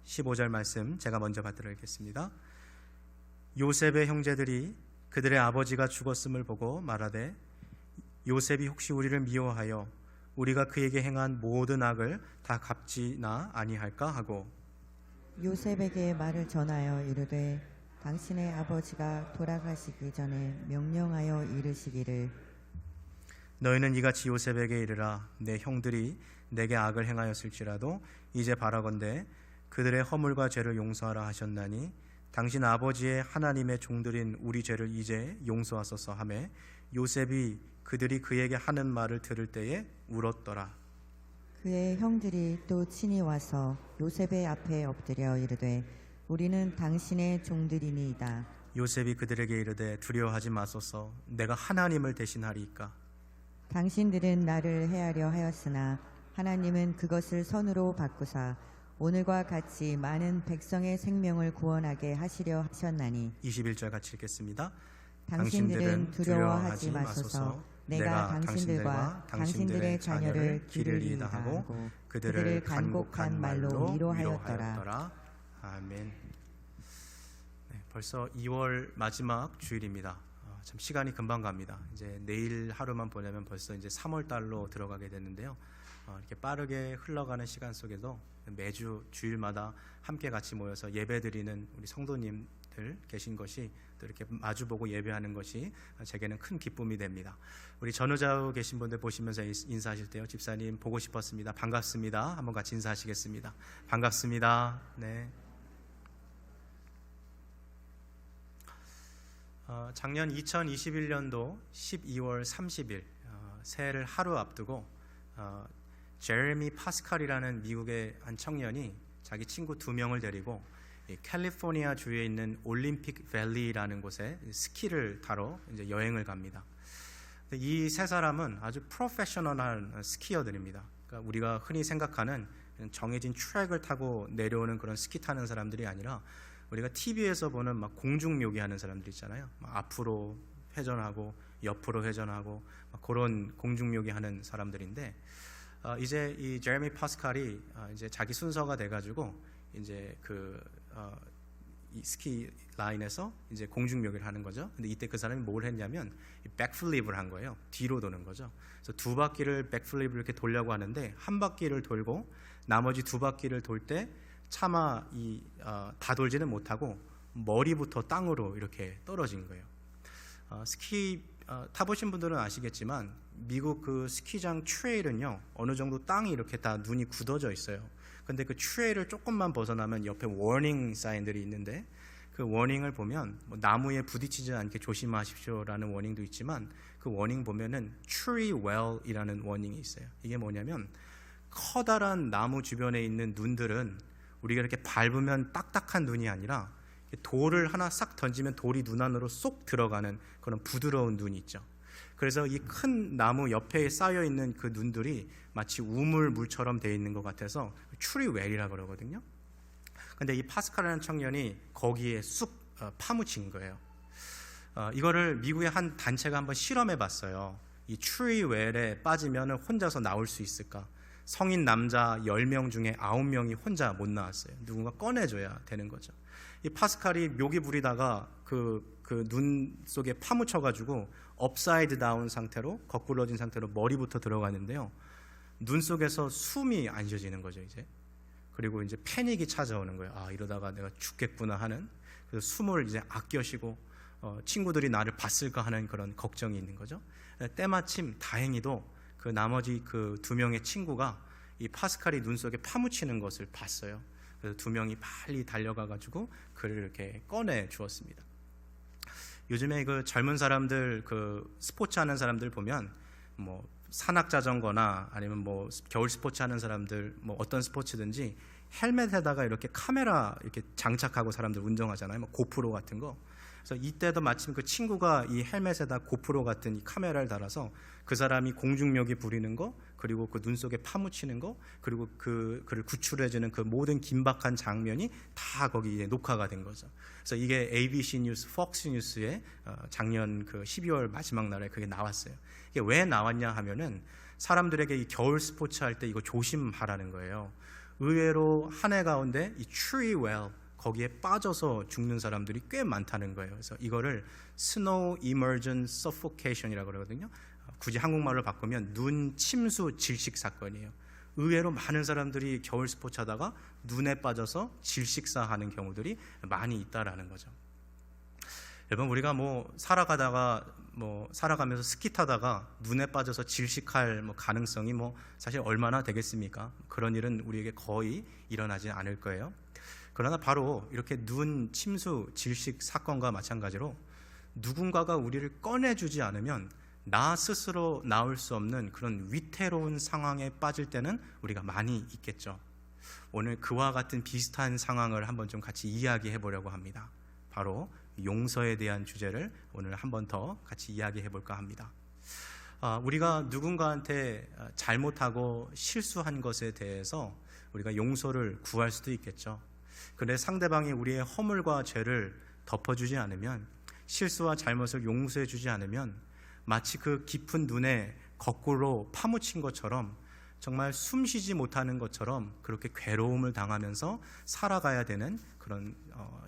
15절 말씀 제가 먼저 받들어 읽겠습니다. 요셉의 형제들이 그들의 아버지가 죽었음을 보고 말하되 요셉이 혹시 우리를 미워하여 우리가 그에게 행한 모든 악을 다 갚지나 아니할까 하고 요셉에게 말을 전하여 이르되 당신의 아버지가 돌아가시기 전에 명령하여 이르시기를 너희는 이같이 요셉에게 이르라. 내 형들이 내게 악을 행하였을지라도 이제 바라건대 그들의 허물과 죄를 용서하라 하셨나니 당신 아버지의 하나님의 종들인 우리 죄를 이제 용서하소서 하매 요셉이 그들이 그에게 하는 말을 들을 때에 울었더라. 그의 형들이 또 친히 와서 요셉의 앞에 엎드려 이르되 우리는 당신의 종들이니이다. 요셉이 그들에게 이르되 두려워하지 마소서. 내가 하나님을 대신하리이까. 당신들은 나를 해하려 하였으나 하나님은 그것을 선으로 바꾸사 오늘과 같이 많은 백성의 생명을 구원하게 하시려 하셨나니 21절 같이 읽겠습니다. 당신들은 두려워하지 마소서. 내가 당신들과 당신들의 자녀를 기르리이다 하고 그들을 간곡한 말로 위로하였더라. 아멘. 네, 벌써 2월 마지막 주일입니다. 참 시간이 금방 갑니다. 이제 내일 하루만 보내면 벌써 이제 3월 달로 들어가게 되는데요. 이렇게 빠르게 흘러가는 시간 속에도 매주 주일마다 함께 같이 모여서 예배드리는 우리 성도님들 계신 것이 또 이렇게 마주보고 예배하는 것이 제게는 큰 기쁨이 됩니다. 우리 전후좌우 계신 분들 보시면서 인사하실 때요. 집사님 보고 싶었습니다. 반갑습니다. 한번 같이 인사하시겠습니다. 반갑습니다. 네. 작년 2021년도 12월 30일 새해를 하루 앞두고 제레미 파스칼이라는 미국의 한 청년이 자기 친구 2명을 데리고 캘리포니아 주에 있는 올림픽 밸리라는 곳에 스키를 타러 이제 여행을 갑니다. 이 세 사람은 아주 프로페셔널한 스키어들입니다. 그러니까 우리가 흔히 생각하는 정해진 트랙을 타고 내려오는 그런 스키 타는 사람들이 아니라 우리가 TV에서 보는 막 공중묘기 하는 사람들 있잖아요. 막 앞으로 회전하고 옆으로 회전하고 막 그런 공중묘기 하는 사람들인데 이제 이 제레미 파스칼이 이제 자기 순서가 돼가지고 이제 이 스키 라인에서 이제 공중묘기를 하는 거죠. 근데 이때 그 사람이 뭘 했냐면 백플립을 한 거예요. 뒤로 도는 거죠. 그래서 2바퀴를 백플립을 이렇게 돌려고 하는데 한 바퀴를 돌고 나머지 2바퀴를 돌 때 차마 다 돌지는 못하고 머리부터 땅으로 이렇게 떨어진 거예요. 스키 타보신 분들은 아시겠지만 미국 그 스키장 트레일은요 어느 정도 땅이 이렇게 다 눈이 굳어져 있어요. 근데 그 트레일을 조금만 벗어나면 옆에 워닝 사인들이 있는데 그 워닝을 보면 뭐 나무에 부딪히지 않게 조심하십시오라는 워닝도 있지만 그 워닝 보면은 tree well이라는 워닝이 있어요. 이게 뭐냐면 커다란 나무 주변에 있는 눈들은 우리가 이렇게 밟으면 딱딱한 눈이 아니라 돌을 하나 싹 던지면 돌이 눈 안으로 쏙 들어가는 그런 부드러운 눈이 있죠. 그래서 이 큰 나무 옆에 쌓여 있는 그 눈들이 마치 우물물처럼 되어 있는 것 같아서 트리웰이라고 그러거든요. 근데 이 파스칼이라는 청년이 거기에 쑥 파묻힌 거예요. 이거를 미국의 한 단체가 한번 실험해 봤어요. 이 트리웰에 빠지면 혼자서 나올 수 있을까? 성인 남자 10명 중에 9명이 혼자 못 나왔어요. 누군가 꺼내줘야 되는 거죠. 이 파스칼이 묘기 부리다가 그 눈 속에 파묻혀가지고 업사이드 다운 상태로 거꾸러진 상태로 머리부터 들어가는데요. 눈 속에서 숨이 안 쉬어지는 거죠 이제. 그리고 이제 패닉이 찾아오는 거예요. 아 이러다가 내가 죽겠구나 하는. 그래서 숨을 이제 아껴 쉬고 친구들이 나를 봤을까 하는 그런 걱정이 있는 거죠. 때마침 다행히도 그 나머지 그 2명의 친구가 이 파스칼이 눈 속에 파묻히는 것을 봤어요. 그래서 2명이 빨리 달려가가지고 그를 이렇게 꺼내 주었습니다. 요즘에 그 젊은 사람들 그 스포츠 하는 사람들 보면 뭐 산악 자전거나 아니면 뭐 겨울 스포츠 하는 사람들 뭐 어떤 스포츠든지 헬멧에다가 이렇게 카메라 이렇게 장착하고 사람들 운동하잖아요. 뭐 고프로 같은 거. 그래서 이때도 마침 그 친구가 이 헬멧에다 고프로 같은 이 카메라를 달아서 그 사람이 공중묘기 부리는 거, 그리고 그 눈 속에 파묻히는 거, 그리고 그를 구출해주는 그 모든 긴박한 장면이 다 거기에 녹화가 된 거죠. 그래서 이게 ABC 뉴스, 폭스 뉴스에 작년 그 12월 마지막 날에 그게 나왔어요. 이게 왜 나왔냐 하면은 사람들에게 이 겨울 스포츠 할 때 이거 조심하라는 거예요. 의외로 한 해 가운데 이 tree well 거기에 빠져서 죽는 사람들이 꽤 많다는 거예요. 그래서 이거를 snow immersion suffocation이라고 그러거든요. 굳이 한국말로 바꾸면 눈 침수 질식 사건이에요. 의외로 많은 사람들이 겨울 스포츠 하다가 눈에 빠져서 질식사하는 경우들이 많이 있다라는 거죠. 여러분, 우리가 살아가면서 스키 타다가 눈에 빠져서 질식할 가능성이 사실 얼마나 되겠습니까? 그런 일은 우리에게 거의 일어나지 않을 거예요. 그러나 바로 이렇게 눈 침수 질식 사건과 마찬가지로 누군가가 우리를 꺼내주지 않으면 나 스스로 나올 수 없는 그런 위태로운 상황에 빠질 때는 우리가 많이 있겠죠. 오늘 그와 같은 비슷한 상황을 한번 좀 같이 이야기해 보려고 합니다. 바로 용서에 대한 주제를 오늘 한 번 더 같이 이야기해 볼까 합니다. 우리가 누군가한테 잘못하고 실수한 것에 대해서 우리가 용서를 구할 수도 있겠죠. 그런데 상대방이 우리의 허물과 죄를 덮어주지 않으면, 실수와 잘못을 용서해 주지 않으면 마치 그 깊은 눈에 거꾸로 파묻힌 것처럼, 정말 숨쉬지 못하는 것처럼 그렇게 괴로움을 당하면서 살아가야 되는 그런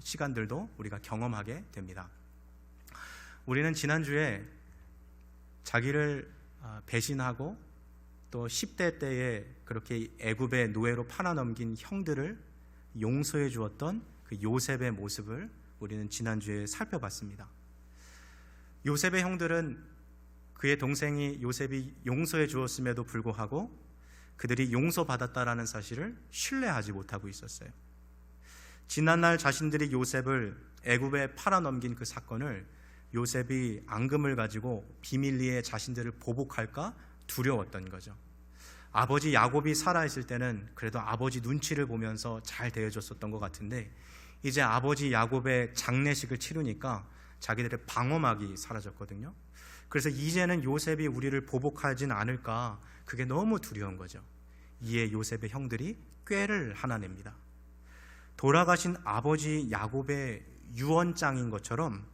시간들도 우리가 경험하게 됩니다. 우리는 지난주에 자기를 배신하고 또 10대 때에 그렇게 애굽의 노예로 팔아넘긴 형들을 용서해 주었던 그 요셉의 모습을 우리는 지난주에 살펴봤습니다. 요셉의 형들은 그의 동생이 요셉이 용서해 주었음에도 불구하고 그들이 용서받았다라는 사실을 신뢰하지 못하고 있었어요. 지난날 자신들이 요셉을 애굽에 팔아넘긴 그 사건을 요셉이 앙금을 가지고 비밀리에 자신들을 보복할까 두려웠던 거죠. 아버지 야곱이 살아있을 때는 그래도 아버지 눈치를 보면서 잘 대해줬었던 것 같은데, 이제 아버지 야곱의 장례식을 치르니까 자기들의 방어막이 사라졌거든요. 그래서 이제는 요셉이 우리를 보복하진 않을까, 그게 너무 두려운 거죠. 이에 요셉의 형들이 꾀를 하나 냅니다. 돌아가신 아버지 야곱의 유언장인 것처럼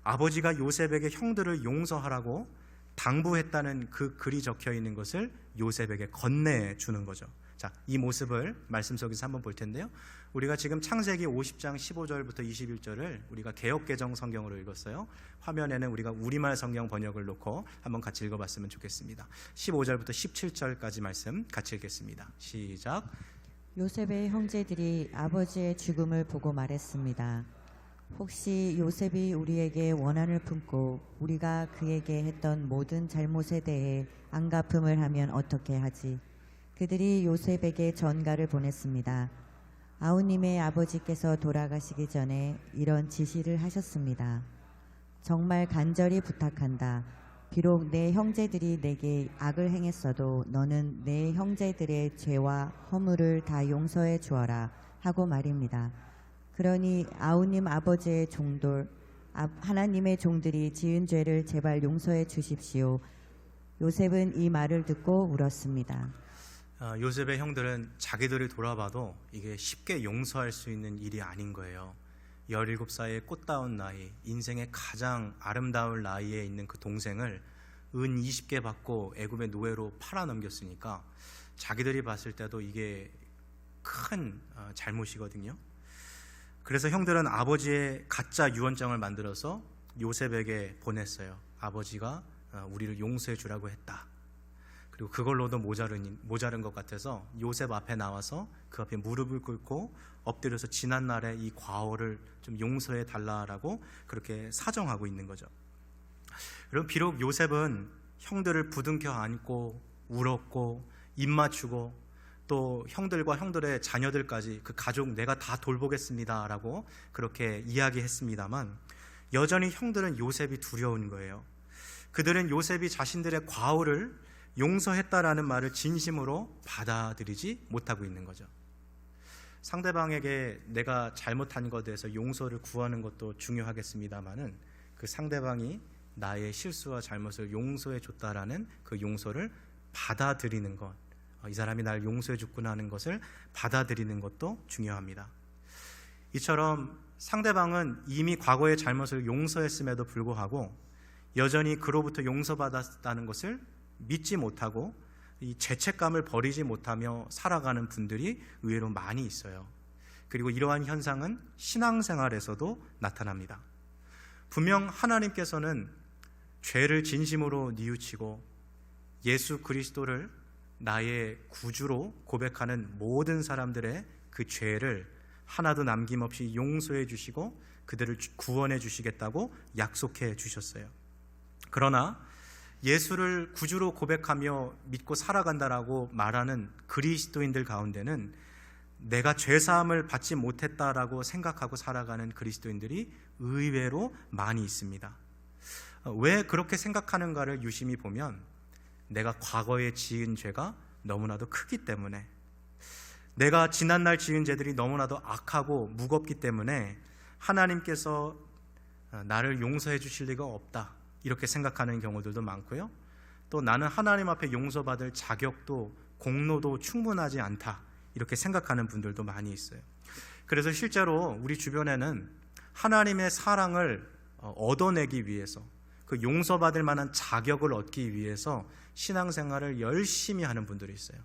아버지가 요셉에게 형들을 용서하라고 당부했다는 그 글이 적혀 있는 것을 요셉에게 건네주는 거죠. 자, 이 모습을 말씀 속에서 한번 볼 텐데요. 우리가 지금 창세기 50장 15절부터 21절을 우리가 개역개정 성경으로 읽었어요. 화면에는 우리가 우리말 성경 번역을 놓고 한번 같이 읽어봤으면 좋겠습니다. 15절부터 17절까지 말씀 같이 읽겠습니다. 시작. 요셉의 형제들이 아버지의 죽음을 보고 말했습니다. 혹시 요셉이 우리에게 원한을 품고 우리가 그에게 했던 모든 잘못에 대해 안갚음을 하면 어떻게 하지? 그들이 요셉에게 전가를 보냈습니다. 아우님의 아버지께서 돌아가시기 전에 이런 지시를 하셨습니다. 정말 간절히 부탁한다. 비록 내 형제들이 내게 악을 행했어도 너는 내 형제들의 죄와 허물을 다 용서해 주어라 하고 말입니다. 그러니 아우님 아버지의 종들, 하나님의 종들이 지은 죄를 제발 용서해 주십시오. 요셉은 이 말을 듣고 울었습니다. 요셉의 형들은 자기들을 돌아봐도 이게 쉽게 용서할 수 있는 일이 아닌 거예요. 17살의 꽃다운 나이, 인생의 가장 아름다울 나이에 있는 그 동생을 은 20개 받고 애굽의 노예로 팔아넘겼으니까 자기들이 봤을 때도 이게 큰 잘못이거든요. 그래서 형들은 아버지의 가짜 유언장을 만들어서 요셉에게 보냈어요. 아버지가 우리를 용서해 주라고 했다. 그리고 그걸로도 모자른 것 같아서 요셉 앞에 나와서 그 앞에 무릎을 꿇고 엎드려서 지난날의 이 과오를 좀 용서해 달라라고 그렇게 사정하고 있는 거죠. 여러분, 비록 요셉은 형들을 부둥켜 안고 울었고 입 맞추고 또 형들과 형들의 자녀들까지 그 가족 내가 다 돌보겠습니다라고 그렇게 이야기했습니다만 여전히 형들은 요셉이 두려운 거예요. 그들은 요셉이 자신들의 과오를 용서했다라는 말을 진심으로 받아들이지 못하고 있는 거죠. 상대방에게 내가 잘못한 것에 대해서 용서를 구하는 것도 중요하겠습니다만은 그 상대방이 나의 실수와 잘못을 용서해 줬다라는 그 용서를 받아들이는 것, 이 사람이 날 용서해 줬구나 하는 것을 받아들이는 것도 중요합니다. 이처럼 상대방은 이미 과거의 잘못을 용서했음에도 불구하고 여전히 그로부터 용서받았다는 것을 믿지 못하고 이 죄책감을 버리지 못하며 살아가는 분들이 의외로 많이 있어요. 그리고 이러한 현상은 신앙생활에서도 나타납니다. 분명 하나님께서는 죄를 진심으로 뉘우치고 예수 그리스도를 나의 구주로 고백하는 모든 사람들의 그 죄를 하나도 남김없이 용서해 주시고 그들을 구원해 주시겠다고 약속해 주셨어요. 그러나 예수를 구주로 고백하며 믿고 살아간다라고 말하는 그리스도인들 가운데는 내가 죄사함을 받지 못했다라고 생각하고 살아가는 그리스도인들이 의외로 많이 있습니다. 왜 그렇게 생각하는가를 유심히 보면 내가 과거에 지은 죄가 너무나도 크기 때문에, 내가 지난날 지은 죄들이 너무나도 악하고 무겁기 때문에 하나님께서 나를 용서해 주실 리가 없다, 이렇게 생각하는 경우들도 많고요. 또 나는 하나님 앞에 용서받을 자격도 공로도 충분하지 않다, 이렇게 생각하는 분들도 많이 있어요. 그래서 실제로 우리 주변에는 하나님의 사랑을 얻어내기 위해서, 그 용서받을 만한 자격을 얻기 위해서 신앙생활을 열심히 하는 분들이 있어요.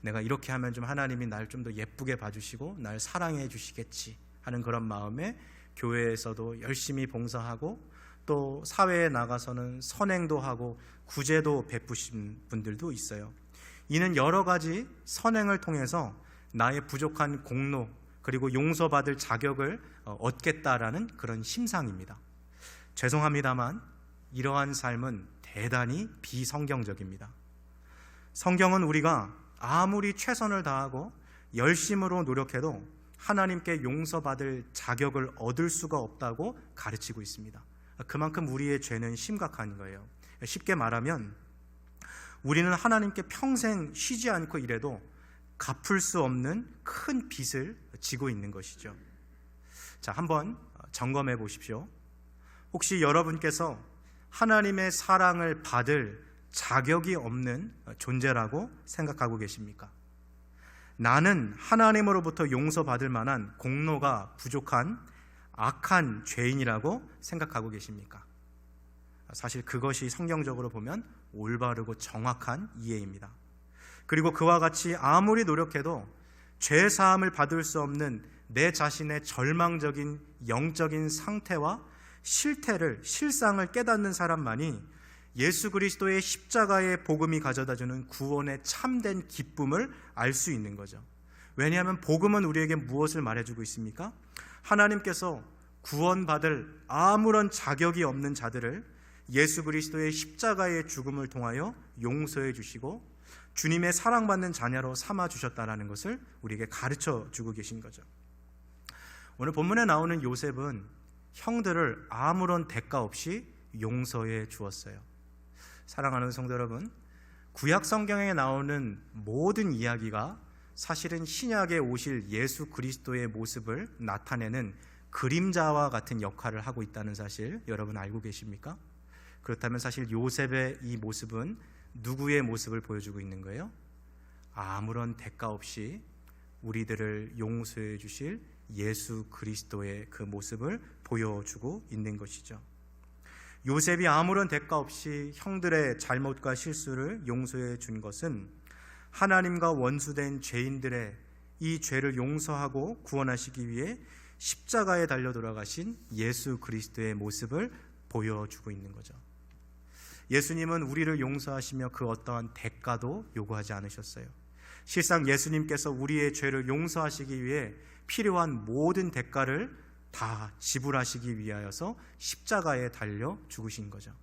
내가 이렇게 하면 좀 하나님이 날 좀 더 예쁘게 봐주시고 날 사랑해 주시겠지 하는 그런 마음에 교회에서도 열심히 봉사하고 또 사회에 나가서는 선행도 하고 구제도 베푸신 분들도 있어요. 이는 여러 가지 선행을 통해서 나의 부족한 공로 그리고 용서받을 자격을 얻겠다라는 그런 심상입니다. 죄송합니다만 이러한 삶은 대단히 비성경적입니다. 성경은 우리가 아무리 최선을 다하고 열심으로 노력해도 하나님께 용서받을 자격을 얻을 수가 없다고 가르치고 있습니다. 그만큼 우리의 죄는 심각한 거예요. 쉽게 말하면 우리는 하나님께 평생 쉬지 않고 일해도 갚을 수 없는 큰 빚을 지고 있는 것이죠. 자, 한번 점검해 보십시오. 혹시 여러분께서 하나님의 사랑을 받을 자격이 없는 존재라고 생각하고 계십니까? 나는 하나님으로부터 용서받을 만한 공로가 부족한 악한 죄인이라고 생각하고 계십니까? 사실 그것이 성경적으로 보면 올바르고 정확한 이해입니다. 그리고 그와 같이 아무리 노력해도 죄 사함을 받을 수 없는 내 자신의 절망적인 영적인 상태와 실상을 깨닫는 사람만이 예수 그리스도의 십자가의 복음이 가져다주는 구원의 참된 기쁨을 알 수 있는 거죠. 왜냐하면 복음은 우리에게 무엇을 말해주고 있습니까? 하나님께서 구원받을 아무런 자격이 없는 자들을 예수 그리스도의 십자가의 죽음을 통하여 용서해 주시고 주님의 사랑받는 자녀로 삼아 주셨다는 것을 우리에게 가르쳐 주고 계신 거죠. 오늘 본문에 나오는 요셉은 형들을 아무런 대가 없이 용서해 주었어요. 사랑하는 성도 여러분, 구약 성경에 나오는 모든 이야기가 사실은 신약에 오실 예수 그리스도의 모습을 나타내는 그림자와 같은 역할을 하고 있다는 사실 여러분 알고 계십니까? 그렇다면 사실 요셉의 이 모습은 누구의 모습을 보여주고 있는 거예요? 아무런 대가 없이 우리들을 용서해 주실 예수 그리스도의 그 모습을 보여주고 있는 것이죠. 요셉이 아무런 대가 없이 형들의 잘못과 실수를 용서해 준 것은 하나님과 원수된 죄인들의 이 죄를 용서하고 구원하시기 위해 십자가에 달려 돌아가신 예수 그리스도의 모습을 보여주고 있는 거죠. 예수님은 우리를 용서하시며 그 어떠한 대가도 요구하지 않으셨어요. 실상 예수님께서 우리의 죄를 용서하시기 위해 필요한 모든 대가를 다 지불하시기 위하여서 십자가에 달려 죽으신 거죠.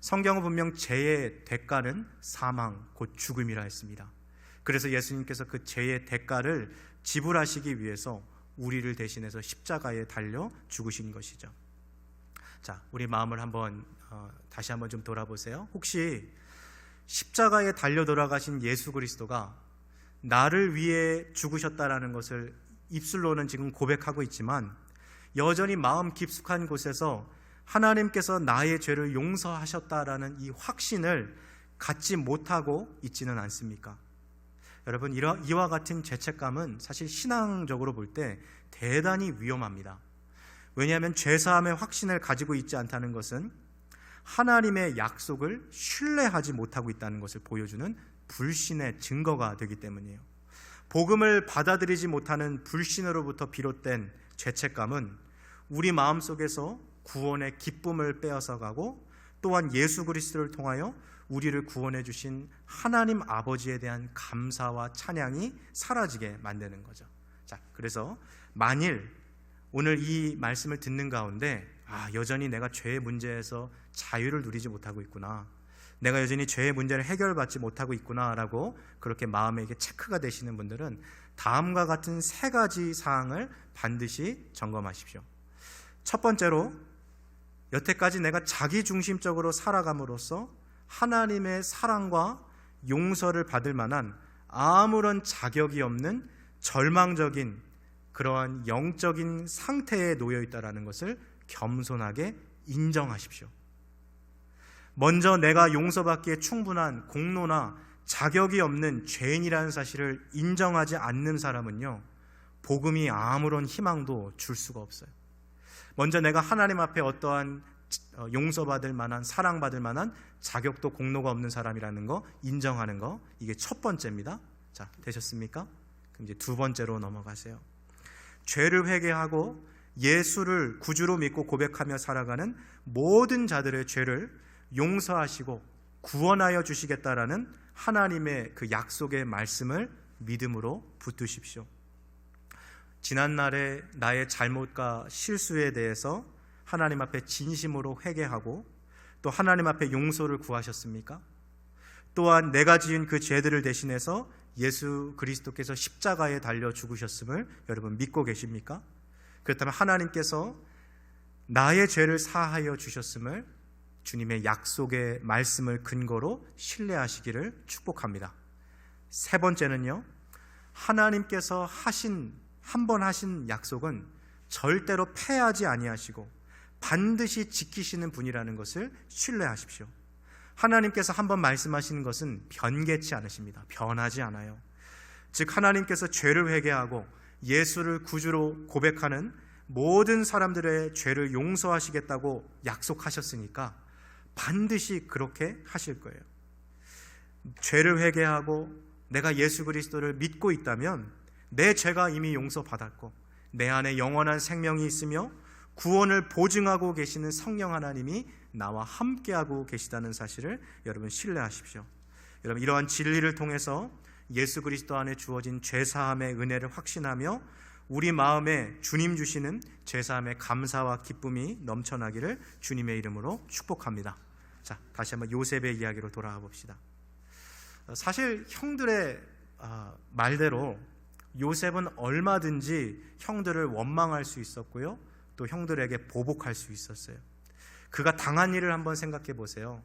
성경은 분명 죄의 대가는 사망, 곧 죽음이라 했습니다. 그래서 예수님께서 그 죄의 대가를 지불하시기 위해서 우리를 대신해서 십자가에 달려 죽으신 것이죠. 자, 우리 마음을 다시 한번 좀 돌아보세요. 혹시 십자가에 달려 돌아가신 예수 그리스도가 나를 위해 죽으셨다라는 것을 입술로는 지금 고백하고 있지만 여전히 마음 깊숙한 곳에서 하나님께서 나의 죄를 용서하셨다라는 이 확신을 갖지 못하고 있지는 않습니까? 여러분, 이와 같은 죄책감은 사실 신앙적으로 볼 때 대단히 위험합니다. 왜냐하면 죄사함의 확신을 가지고 있지 않다는 것은 하나님의 약속을 신뢰하지 못하고 있다는 것을 보여주는 불신의 증거가 되기 때문이에요. 복음을 받아들이지 못하는 불신으로부터 비롯된 죄책감은 우리 마음속에서 구원의 기쁨을 빼앗아가고 또한 예수 그리스도를 통하여 우리를 구원해 주신 하나님 아버지에 대한 감사와 찬양이 사라지게 만드는 거죠. 자, 그래서 만일 오늘 이 말씀을 듣는 가운데 여전히 내가 죄의 문제에서 자유를 누리지 못하고 있구나, 내가 여전히 죄의 문제를 해결받지 못하고 있구나라고 그렇게 마음에 이게 체크가 되시는 분들은 다음과 같은 세 가지 사항을 반드시 점검하십시오. 첫 번째로, 여태까지 내가 자기중심적으로 살아감으로써 하나님의 사랑과 용서를 받을 만한 아무런 자격이 없는 절망적인 그러한 영적인 상태에 놓여 있다는 것을 겸손하게 인정하십시오. 먼저 내가 용서받기에 충분한 공로나 자격이 없는 죄인이라는 사실을 인정하지 않는 사람은요, 복음이 아무런 희망도 줄 수가 없어요. 먼저 내가 하나님 앞에 어떠한 용서받을 만한, 사랑받을 만한 자격도 공로가 없는 사람이라는 거 인정하는 거, 이게 첫 번째입니다. 자, 되셨습니까? 그럼 이제 두 번째로 넘어가세요. 죄를 회개하고 예수를 구주로 믿고 고백하며 살아가는 모든 자들의 죄를 용서하시고 구원하여 주시겠다라는 하나님의 그 약속의 말씀을 믿음으로 붙드십시오. 지난날의 나의 잘못과 실수에 대해서 하나님 앞에 진심으로 회개하고 또 하나님 앞에 용서를 구하셨습니까? 또한 내가 지은 그 죄들을 대신해서 예수 그리스도께서 십자가에 달려 죽으셨음을 여러분 믿고 계십니까? 그렇다면 하나님께서 나의 죄를 사하여 주셨음을 주님의 약속의 말씀을 근거로 신뢰하시기를 축복합니다. 세 번째는요, 하나님께서 한 번 하신 약속은 절대로 패하지 아니하시고 반드시 지키시는 분이라는 것을 신뢰하십시오. 하나님께서 한 번 말씀하시는 것은 변개치 않으십니다. 변하지 않아요. 즉 하나님께서 죄를 회개하고 예수를 구주로 고백하는 모든 사람들의 죄를 용서하시겠다고 약속하셨으니까 반드시 그렇게 하실 거예요. 죄를 회개하고 내가 예수 그리스도를 믿고 있다면 내 죄가 이미 용서받았고 내 안에 영원한 생명이 있으며 구원을 보증하고 계시는 성령 하나님이 나와 함께하고 계시다는 사실을 여러분 신뢰하십시오. 여러분, 이러한 진리를 통해서 예수 그리스도 안에 주어진 죄사함의 은혜를 확신하며 우리 마음에 주님 주시는 죄사함의 감사와 기쁨이 넘쳐나기를 주님의 이름으로 축복합니다. 자, 다시 한번 요셉의 이야기로 돌아가 봅시다. 사실 형들의 말대로 요셉은 얼마든지 형들을 원망할 수 있었고요, 또 형들에게 보복할 수 있었어요. 그가 당한 일을 한번 생각해 보세요.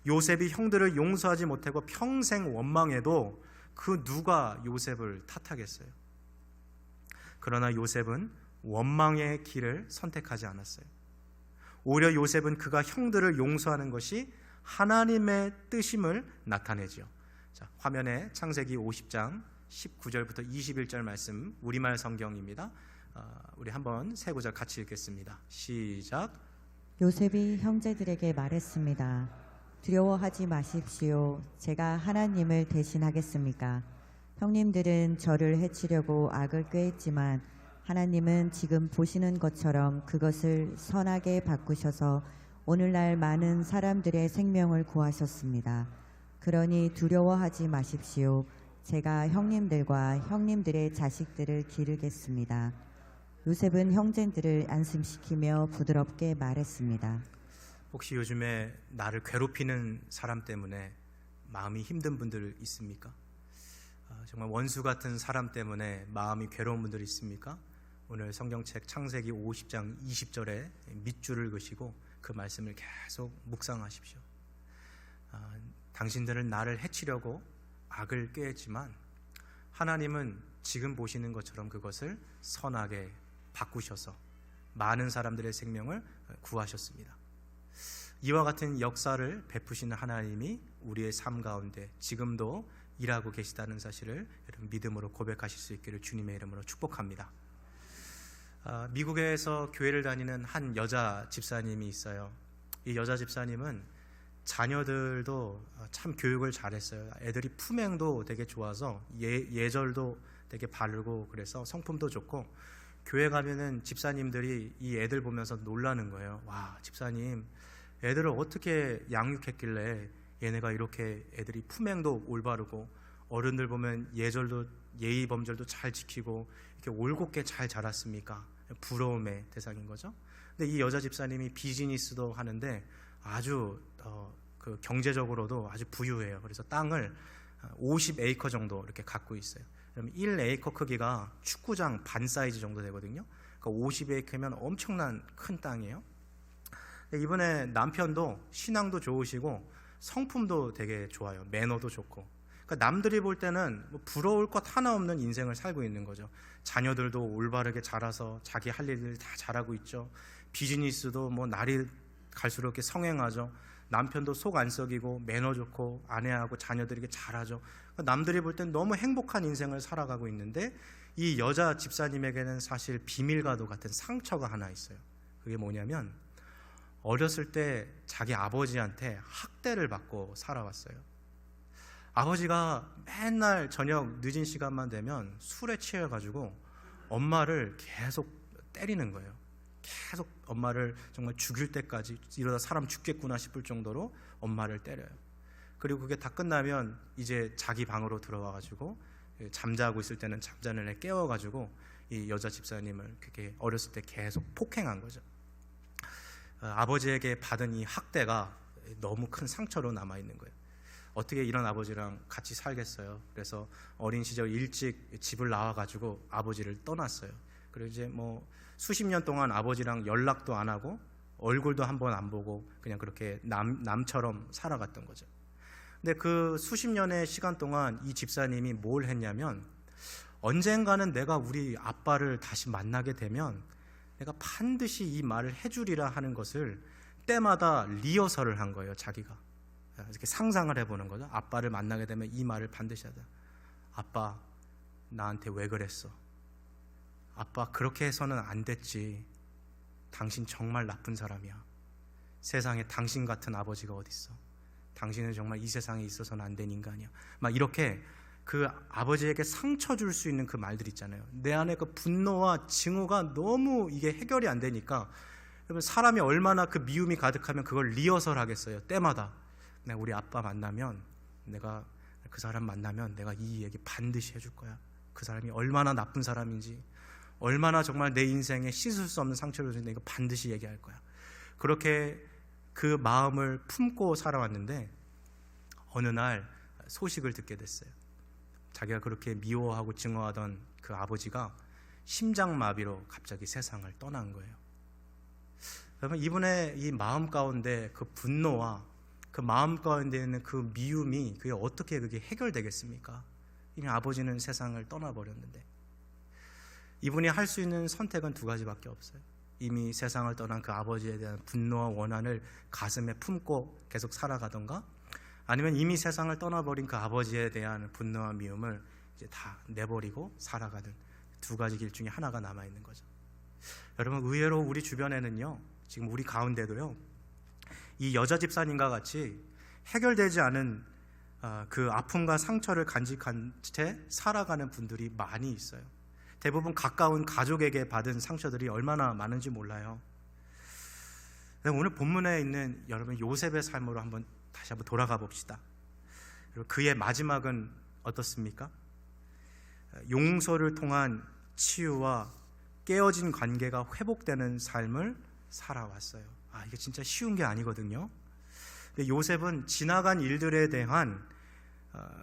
요셉이 형들을 용서하지 못하고 평생 원망해도 그 누가 요셉을 탓하겠어요? 그러나 요셉은 원망의 길을 선택하지 않았어요. 오히려 요셉은 그가 형들을 용서하는 것이 하나님의 뜻임을 나타내죠. 자, 화면에 창세기 50장 19절부터 21절 말씀, 우리말 성경입니다. 우리 한번 세 구절 같이 읽겠습니다. 시작. 요셉이 형제들에게 말했습니다. 두려워하지 마십시오. 제가 하나님을 대신하겠습니까? 형님들은 저를 해치려고 악을 꾀했지만 하나님은 지금 보시는 것처럼 그것을 선하게 바꾸셔서 오늘날 많은 사람들의 생명을 구하셨습니다. 그러니 두려워하지 마십시오. 제가 형님들과 형님들의 자식들을 기르겠습니다. 요셉은 형제들을 안심시키며 부드럽게 말했습니다. 혹시 요즘에 나를 괴롭히는 사람 때문에 마음이 힘든 분들 있습니까? 정말 원수 같은 사람 때문에 마음이 괴로운 분들 있습니까? 오늘 성경책 창세기 50장 20절에 밑줄을 그시고 그 말씀을 계속 묵상하십시오. 당신들은 나를 해치려고 악을 꾀했지만 하나님은 지금 보시는 것처럼 그것을 선하게 바꾸셔서 많은 사람들의 생명을 구하셨습니다. 이와 같은 역사를 베푸시는 하나님이 우리의 삶 가운데 지금도 일하고 계시다는 사실을 여러분 믿음으로 고백하실 수 있기를 주님의 이름으로 축복합니다. 미국에서 교회를 다니는 한 여자 집사님이 있어요. 이 여자 집사님은 자녀들도 참 교육을 잘했어요. 애들이 품행도 되게 좋아서 예절도 되게 바르고 그래서 성품도 좋고, 교회 가면은 집사님들이 이 애들 보면서 놀라는 거예요. 와, 집사님 애들을 어떻게 양육했길래 얘네가 이렇게 애들이 품행도 올바르고 어른들 보면 예절도 예의 범절도 잘 지키고 이렇게 올곧게 잘 자랐습니까? 부러움의 대상인 거죠. 근데 이 여자 집사님이 비즈니스도 하는데 아주 그 경제적으로도 아주 부유해요. 그래서 땅을 50에이커 정도 이렇게 갖고 있어요. 그러면 1에이커 크기가 축구장 반 사이즈 정도 되거든요. 그러니까 50에이커면 엄청난 큰 땅이에요. 이번에 남편도 신앙도 좋으시고 성품도 되게 좋아요. 매너도 좋고. 그러니까 남들이 볼 때는 뭐 부러울 것 하나 없는 인생을 살고 있는 거죠. 자녀들도 올바르게 자라서 자기 할 일을 다 잘하고 있죠. 비즈니스도 뭐 날이 갈수록 이렇게 성행하죠. 남편도 속 안 썩이고 매너 좋고 아내하고 자녀들에게 잘하죠. 그러니까 남들이 볼 땐 너무 행복한 인생을 살아가고 있는데 이 여자 집사님에게는 사실 비밀과도 같은 상처가 하나 있어요. 그게 뭐냐면 어렸을 때 자기 아버지한테 학대를 받고 살아왔어요. 아버지가 맨날 저녁 늦은 시간만 되면 술에 취해가지고 엄마를 계속 때리는 거예요. 계속 엄마를 정말 죽일 때까지, 이러다 사람 죽겠구나 싶을 정도로 엄마를 때려요. 그리고 그게 다 끝나면 이제 자기 방으로 들어와가지고 잠자고 있을 때는 잠자는 애 깨워가지고 이 여자 집사님을 그렇게 어렸을 때 계속 폭행한 거죠. 아버지에게 받은 이 학대가 너무 큰 상처로 남아있는 거예요. 어떻게 이런 아버지랑 같이 살겠어요. 그래서 어린 시절 일찍 집을 나와가지고 아버지를 떠났어요. 그리고 이제 뭐 수십 년 동안 아버지랑 연락도 안 하고 얼굴도 한번 안 보고 그냥 그렇게 남처럼 살아갔던 거죠. 근데 그 수십 년의 시간 동안 이 집사님이 뭘 했냐면, 언젠가는 내가 우리 아빠를 다시 만나게 되면 내가 반드시 이 말을 해주리라 하는 것을 때마다 리허설을 한 거예요. 자기가 이렇게 상상을 해보는 거죠. 아빠를 만나게 되면 이 말을 반드시 하자. 아빠, 나한테 왜 그랬어? 아빠, 그렇게 해서는 안 됐지. 당신 정말 나쁜 사람이야. 세상에 당신 같은 아버지가 어딨어. 당신은 정말 이 세상에 있어서는 안 된 인간이야. 막 이렇게 그 아버지에게 상처 줄 수 있는 그 말들 있잖아요. 내 안에 그 분노와 증오가 너무 이게 해결이 안 되니까, 여러분 사람이 얼마나 그 미움이 가득하면 그걸 리허설 하겠어요. 때마다 내가 우리 아빠 만나면, 내가 그 사람 만나면 내가 이 얘기 반드시 해줄 거야. 그 사람이 얼마나 나쁜 사람인지, 얼마나 정말 내 인생에 씻을 수 없는 상처를 주는데 이거 반드시 얘기할 거야. 그렇게 그 마음을 품고 살아왔는데 어느 날 소식을 듣게 됐어요. 자기가 그렇게 미워하고 증오하던 그 아버지가 심장마비로 갑자기 세상을 떠난 거예요. 여러분, 이분의 이 마음 가운데 그 분노와 그 마음 가운데 있는 그 미움이 그게 어떻게 그게 해결되겠습니까? 이미 아버지는 세상을 떠나버렸는데. 이분이 할 수 있는 선택은 두 가지밖에 없어요. 이미 세상을 떠난 그 아버지에 대한 분노와 원한을 가슴에 품고 계속 살아가던가, 아니면 이미 세상을 떠나버린 그 아버지에 대한 분노와 미움을 이제 다 내버리고 살아가는 두 가지 길 중에 하나가 남아있는 거죠. 여러분, 의외로 우리 주변에는요, 지금 우리 가운데도요, 이 여자 집사님과 같이 해결되지 않은 그 아픔과 상처를 간직한 채 살아가는 분들이 많이 있어요. 대부분 가까운 가족에게 받은 상처들이 얼마나 많은지 몰라요. 오늘 본문에 있는 여러분 요셉의 삶으로 다시 한번 돌아가 봅시다. 그의 마지막은 어떻습니까? 용서를 통한 치유와 깨어진 관계가 회복되는 삶을 살아왔어요. 이게 진짜 쉬운 게 아니거든요. 요셉은 지나간 일들에 대한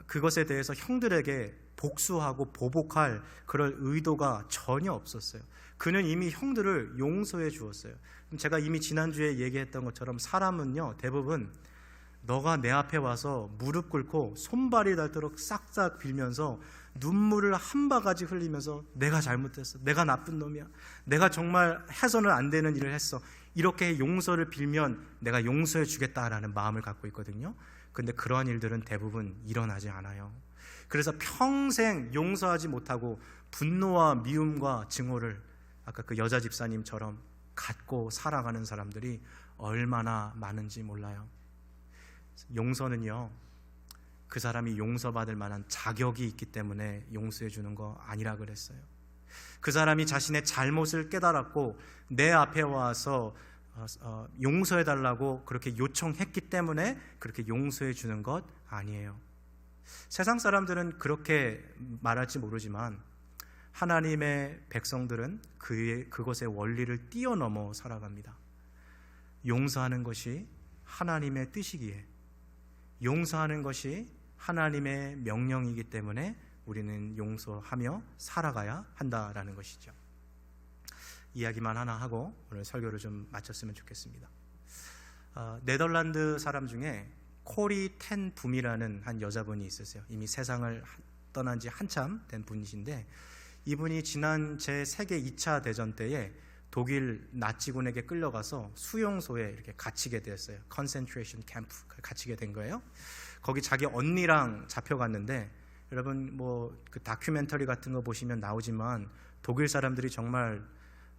그것에 대해서 형들에게 복수하고 보복할 그럴 의도가 전혀 없었어요. 그는 이미 형들을 용서해 주었어요. 제가 이미 지난주에 얘기했던 것처럼 사람은요, 대부분 너가 내 앞에 와서 무릎 꿇고 손발이 닳도록 싹싹 빌면서 눈물을 한 바가지 흘리면서 내가 잘못했어, 내가 나쁜 놈이야, 내가 정말 해서는 안 되는 일을 했어, 이렇게 용서를 빌면 내가 용서해 주겠다라는 마음을 갖고 있거든요. 근데 그러한 일들은 대부분 일어나지 않아요. 그래서 평생 용서하지 못하고 분노와 미움과 증오를 아까 그 여자 집사님처럼 갖고 살아가는 사람들이 얼마나 많은지 몰라요. 용서는요, 그 사람이 용서받을 만한 자격이 있기 때문에 용서해 주는 거 아니라 그랬어요. 그 사람이 자신의 잘못을 깨달았고 내 앞에 와서 용서해 달라고 그렇게 요청했기 때문에 그렇게 용서해 주는 것 아니에요. 세상 사람들은 그렇게 말할지 모르지만 하나님의 백성들은 그것의 원리를 뛰어넘어 살아갑니다. 용서하는 것이 하나님의 뜻이기에, 용서하는 것이 하나님의 명령이기 때문에 우리는 용서하며 살아가야 한다라는 것이죠. 이야기만 하나 하고 오늘 설교를 좀 마쳤으면 좋겠습니다. 네덜란드 사람 중에 코리 텐 붐이라는 한 여자분이 있으세요. 이미 세상을 떠난 지 한참 된 분이신데, 이분이 지난 제2차 세계 대전 때에 독일 나치군에게 끌려가서 수용소에 이렇게 갇히게 되었어요. 컨센트레이션 캠프 갇히게 된 거예요. 거기 자기 언니랑 잡혀갔는데, 여러분 뭐 그 다큐멘터리 같은 거 보시면 나오지만 독일 사람들이 정말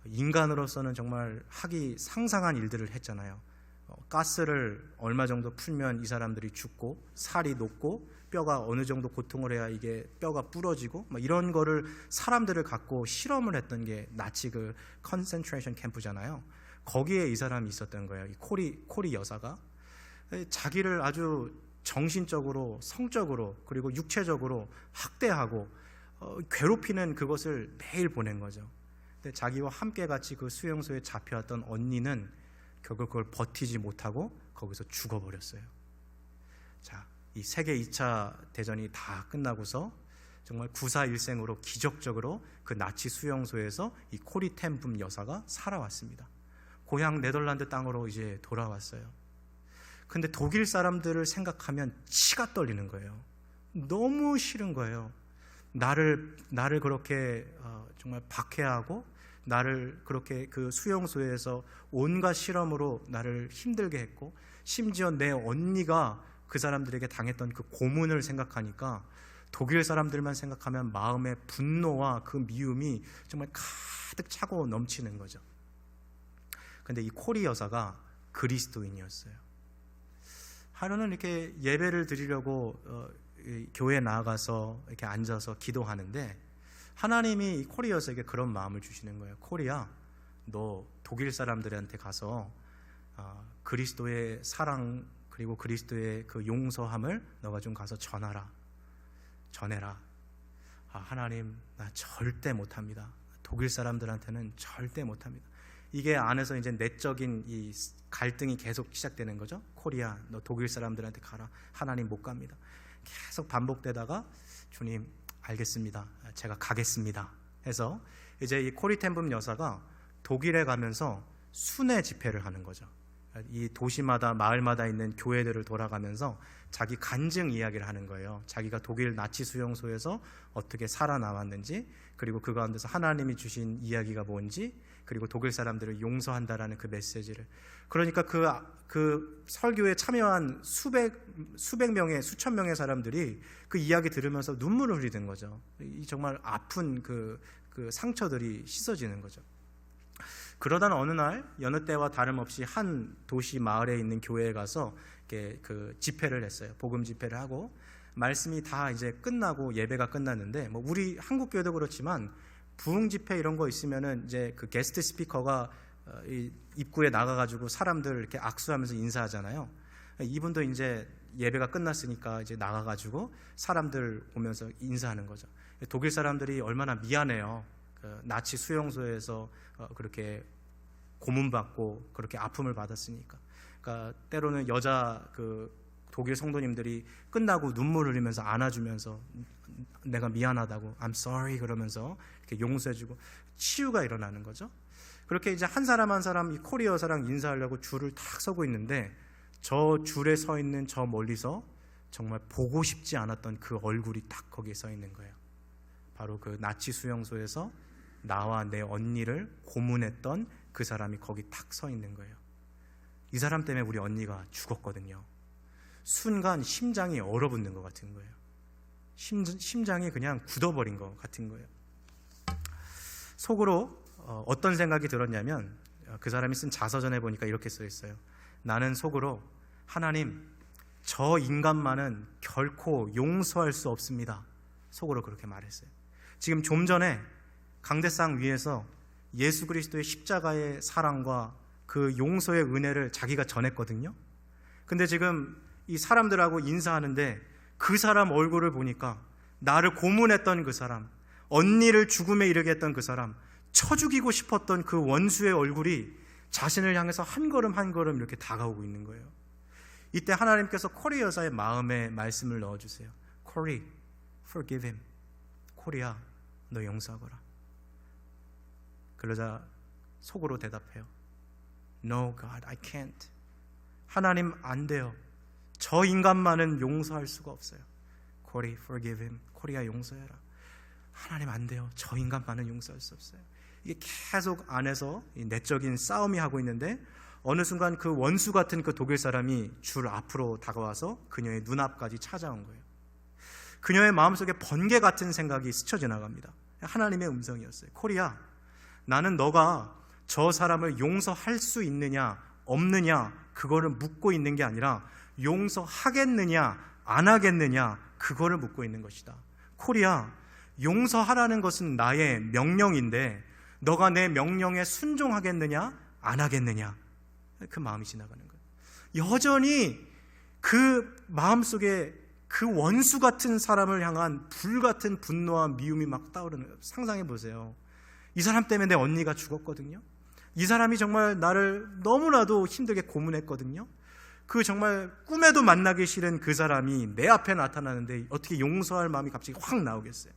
인간으로서는 정말 하기 상상한 일들을 했잖아요. 가스를 얼마 정도 풀면 이 사람들이 죽고, 살이 녹고, 뼈가 어느 정도 고통을 해야 이게 뼈가 부러지고, 막 이런 거를 사람들을 갖고 실험을 했던 게 나치 그 컨센트레이션 캠프잖아요. 거기에 이 사람이 있었던 거예요. 이 코리 여사가 자기를 아주 정신적으로, 성적으로, 그리고 육체적으로 학대하고 괴롭히는 그것을 매일 보낸 거죠. 근데 자기와 함께 같이 그 수용소에 잡혀왔던 언니는 결국 그걸 버티지 못하고 거기서 죽어버렸어요. 자, 이 세계 2차 대전이 다 끝나고서 정말 구사일생으로 기적적으로 그 나치 수용소에서 이 코리 텐 붐 여사가 살아왔습니다. 고향 네덜란드 땅으로 이제 돌아왔어요. 근데 독일 사람들을 생각하면 치가 떨리는 거예요. 너무 싫은 거예요. 나를 그렇게 정말 박해하고, 나를 그렇게 그 수용소에서 온갖 실험으로 나를 힘들게 했고, 심지어 내 언니가 그 사람들에게 당했던 그 고문을 생각하니까 독일 사람들만 생각하면 마음의 분노와 그 미움이 정말 가득 차고 넘치는 거죠. 근데 이 코리 여사가 그리스도인이었어요. 하루는 이렇게 예배를 드리려고 교회에 나아가서 이렇게 앉아서 기도하는데, 하나님이 이 코리 여사에게 그런 마음을 주시는 거예요. 코리야, 너 독일 사람들한테 가서 그리스도의 사랑, 그리고 그리스도의 그 용서함을 너가 좀 가서 전해라. 하나님, 나 절대 못합니다. 독일 사람들한테는 절대 못합니다. 이게 안에서 이제 내적인 이 갈등이 계속 시작되는 거죠. 코리아, 너 독일 사람들한테 가라. 하나님 못 갑니다. 계속 반복되다가 주님, 알겠습니다. 제가 가겠습니다. 해서 이제 이 코리 텐 붐 여사가 독일에 가면서 순회 집회를 하는 거죠. 이 도시마다 마을마다 있는 교회들을 돌아가면서 자기 간증 이야기를 하는 거예요. 자기가 독일 나치 수용소에서 어떻게 살아남았는지, 그리고 그 가운데서 하나님이 주신 이야기가 뭔지, 그리고 독일 사람들을 용서한다라는 그 메시지를. 그러니까 그 설교에 참여한 수백 명의, 수천 명의 사람들이 그 이야기 들으면서 눈물을 흘리는 거죠. 정말 아픈 그 상처들이 씻어지는 거죠. 그러던 어느 날 여느 때와 다름없이 한 도시 마을에 있는 교회에 가서 이렇게 그 집회를 했어요. 복음 집회를 하고, 말씀이 다 이제 끝나고 예배가 끝났는데, 뭐 우리 한국 교회도 그렇지만 부흥 집회 이런 거 있으면은 이제 그 게스트 스피커가 입구에 나가가지고 사람들 이렇게 악수하면서 인사하잖아요. 이분도 이제 예배가 끝났으니까 이제 나가가지고 사람들 보면서 인사하는 거죠. 독일 사람들이 얼마나 미안해요. 그 나치 수용소에서 그렇게 고문받고 그렇게 아픔을 받았으니까. 그러니까 때로는 여자 그 독일 성도님들이 끝나고 눈물 흘리면서 안아주면서 내가 미안하다고 I'm sorry 그러면서 이렇게 용서해주고 치유가 일어나는 거죠. 그렇게 이제 한 사람 한 사람 이 코리 여사랑 인사하려고 줄을 탁 서고 있는데, 저 줄에 서 있는 저 멀리서 정말 보고 싶지 않았던 그 얼굴이 딱 거기에 서 있는 거예요. 바로 그 나치 수용소에서 나와 내 언니를 고문했던 그 사람이 거기 탁 서 있는 거예요. 이 사람 때문에 우리 언니가 죽었거든요. 순간 심장이 얼어붙는 것 같은 거예요. 심장이 그냥 굳어버린 것 같은 거예요. 속으로 어떤 생각이 들었냐면, 그 사람이 쓴 자서전에 보니까 이렇게 써 있어요. 나는 속으로 하나님, 저 인간만은 결코 용서할 수 없습니다. 속으로 그렇게 말했어요. 지금 좀 전에 강대상 위에서 예수 그리스도의 십자가의 사랑과 그 용서의 은혜를 자기가 전했거든요. 근데 지금 이 사람들하고 인사하는데 그 사람 얼굴을 보니까 나를 고문했던 그 사람, 언니를 죽음에 이르게 했던 그 사람, 쳐 죽이고 싶었던 그 원수의 얼굴이 자신을 향해서 한 걸음 한 걸음 이렇게 다가오고 있는 거예요. 이때 하나님께서 코리 여사의 마음에 말씀을 넣어주세요. 코리, forgive him. 코리야, 너 용서하거라. 그러자 속으로 대답해요. No, God, I can't. 하나님 안 돼요. 저 인간만은 용서할 수가 없어요. 코리, forgive him. 코리야, 용서해라. 하나님 안 돼요. 저 인간만은 용서할 수 없어요. 이게 계속 안에서 내적인 싸움이 하고 있는데 어느 순간 그 원수 같은 그 독일 사람이 줄 앞으로 다가와서 그녀의 눈앞까지 찾아온 거예요. 그녀의 마음속에 번개 같은 생각이 스쳐 지나갑니다. 하나님의 음성이었어요. 코리야, 나는 너가 저 사람을 용서할 수 있느냐 없느냐 그거를 묻고 있는 게 아니라 용서하겠느냐 안 하겠느냐 그거를 묻고 있는 것이다. 코리야, 용서하라는 것은 나의 명령인데 너가 내 명령에 순종하겠느냐 안 하겠느냐, 그 마음이 지나가는 거예요. 여전히 그 마음속에 그 원수 같은 사람을 향한 불같은 분노와 미움이 막 떠오르는 거예요. 상상해 보세요. 이 사람 때문에 내 언니가 죽었거든요. 이 사람이 정말 나를 너무나도 힘들게 고문했거든요. 그 정말 꿈에도 만나기 싫은 그 사람이 내 앞에 나타나는데 어떻게 용서할 마음이 갑자기 확 나오겠어요.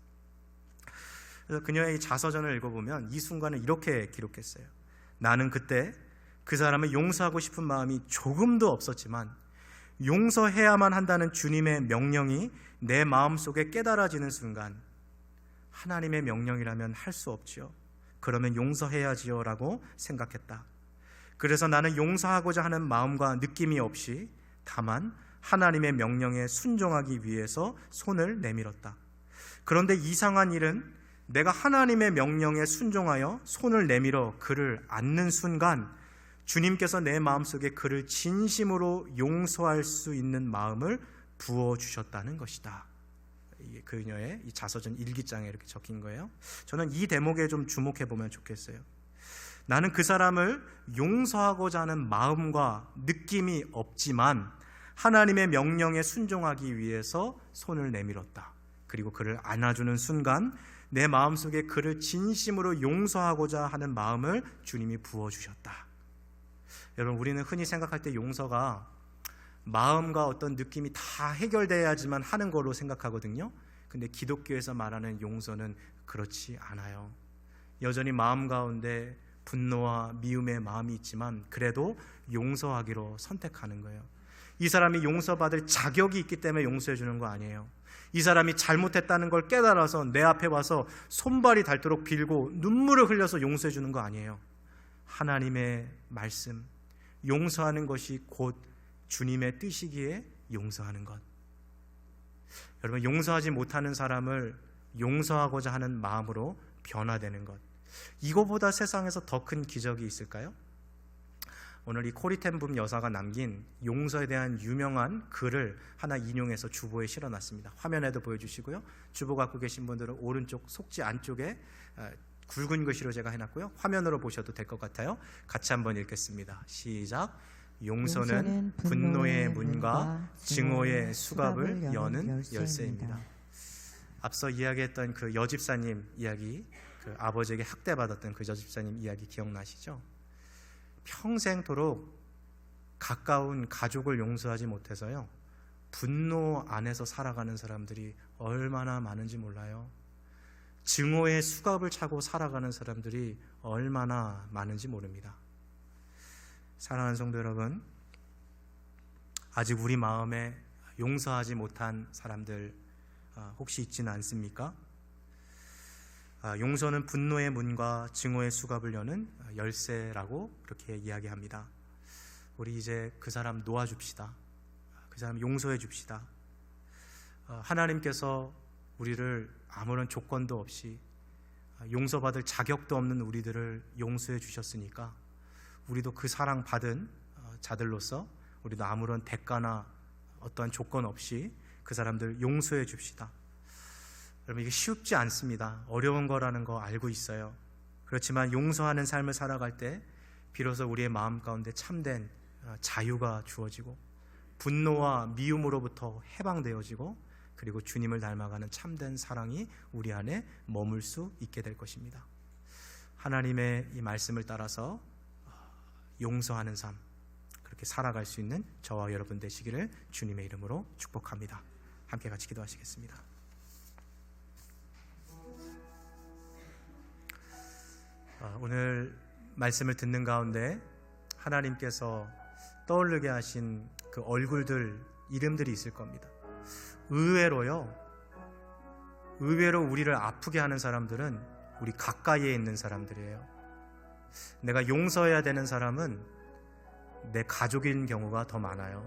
그래서 그녀의 자서전을 읽어보면 이 순간을 이렇게 기록했어요. 나는 그때 그 사람을 용서하고 싶은 마음이 조금도 없었지만 용서해야만 한다는 주님의 명령이 내 마음속에 깨달아지는 순간 하나님의 명령이라면 할 수 없지요. 그러면 용서해야지요 라고 생각했다. 그래서 나는 용서하고자 하는 마음과 느낌이 없이 다만 하나님의 명령에 순종하기 위해서 손을 내밀었다. 그런데 이상한 일은 내가 하나님의 명령에 순종하여 손을 내밀어 그를 안는 순간 주님께서 내 마음속에 그를 진심으로 용서할 수 있는 마음을 부어주셨다는 것이다. 그녀의 이 자서전 일기장에 이렇게 적힌 거예요. 저는 이 대목에 좀 주목해 보면 좋겠어요. 나는 그 사람을 용서하고자 하는 마음과 느낌이 없지만 하나님의 명령에 순종하기 위해서 손을 내밀었다. 그리고 그를 안아주는 순간 내 마음속에 그를 진심으로 용서하고자 하는 마음을 주님이 부어주셨다. 여러분, 우리는 흔히 생각할 때 용서가 마음과 어떤 느낌이 다 해결돼야지만 하는 거로 생각하거든요. 근데 기독교에서 말하는 용서는 그렇지 않아요. 여전히 마음 가운데 분노와 미움의 마음이 있지만 그래도 용서하기로 선택하는 거예요. 이 사람이 용서받을 자격이 있기 때문에 용서해 주는 거 아니에요. 이 사람이 잘못했다는 걸 깨달아서 내 앞에 와서 손발이 닳도록 빌고 눈물을 흘려서 용서해 주는 거 아니에요. 하나님의 말씀, 용서하는 것이 곧 주님의 뜻이기에 용서하는 것. 여러분, 용서하지 못하는 사람을 용서하고자 하는 마음으로 변화되는 것, 이거보다 세상에서 더 큰 기적이 있을까요? 오늘 이 코리 텐 붐 여사가 남긴 용서에 대한 유명한 글을 하나 인용해서 주보에 실어놨습니다. 화면에도 보여주시고요. 주보 갖고 계신 분들은 오른쪽 속지 안쪽에 굵은 글씨로 제가 해놨고요. 화면으로 보셔도 될 것 같아요. 같이 한번 읽겠습니다. 시작. 용서는 분노의 문과 증오의 수갑을 여는 열쇠입니다. 앞서 이야기했던 그 여집사님 이야기, 그 아버지에게 학대받았던 그 여집사님 이야기 기억나시죠? 평생토록 가까운 가족을 용서하지 못해서요, 분노 안에서 살아가는 사람들이 얼마나 많은지 몰라요. 증오의 수갑을 차고 살아가는 사람들이 얼마나 많은지 모릅니다. 사랑하는 성도 여러분, 아직 우리 마음에 용서하지 못한 사람들 혹시 있지는 않습니까? 용서는 분노의 문과 증오의 수갑을 여는 열쇠라고 그렇게 이야기합니다. 우리 이제 그 사람 놓아줍시다. 그 사람 용서해 줍시다. 하나님께서 우리를 아무런 조건도 없이 용서받을 자격도 없는 우리들을 용서해 주셨으니까 우리도 그 사랑받은 자들로서 우리도 아무런 대가나 어떠한 조건 없이 그 사람들 용서해 줍시다. 여러분, 이게 쉽지 않습니다. 어려운 거라는 거 알고 있어요. 그렇지만 용서하는 삶을 살아갈 때 비로소 우리의 마음 가운데 참된 자유가 주어지고 분노와 미움으로부터 해방되어지고 그리고 주님을 닮아가는 참된 사랑이 우리 안에 머물 수 있게 될 것입니다. 하나님의 이 말씀을 따라서 용서하는 삶, 그렇게 살아갈 수 있는 저와 여러분 되시기를 주님의 이름으로 축복합니다. 함께 같이 기도하시겠습니다. 오늘 말씀을 듣는 가운데 하나님께서 떠오르게 하신 그 얼굴들, 이름들이 있을 겁니다. 의외로 우리를 아프게 하는 사람들은 우리 가까이에 있는 사람들이에요. 내가 용서해야 되는 사람은 내 가족인 경우가 더 많아요.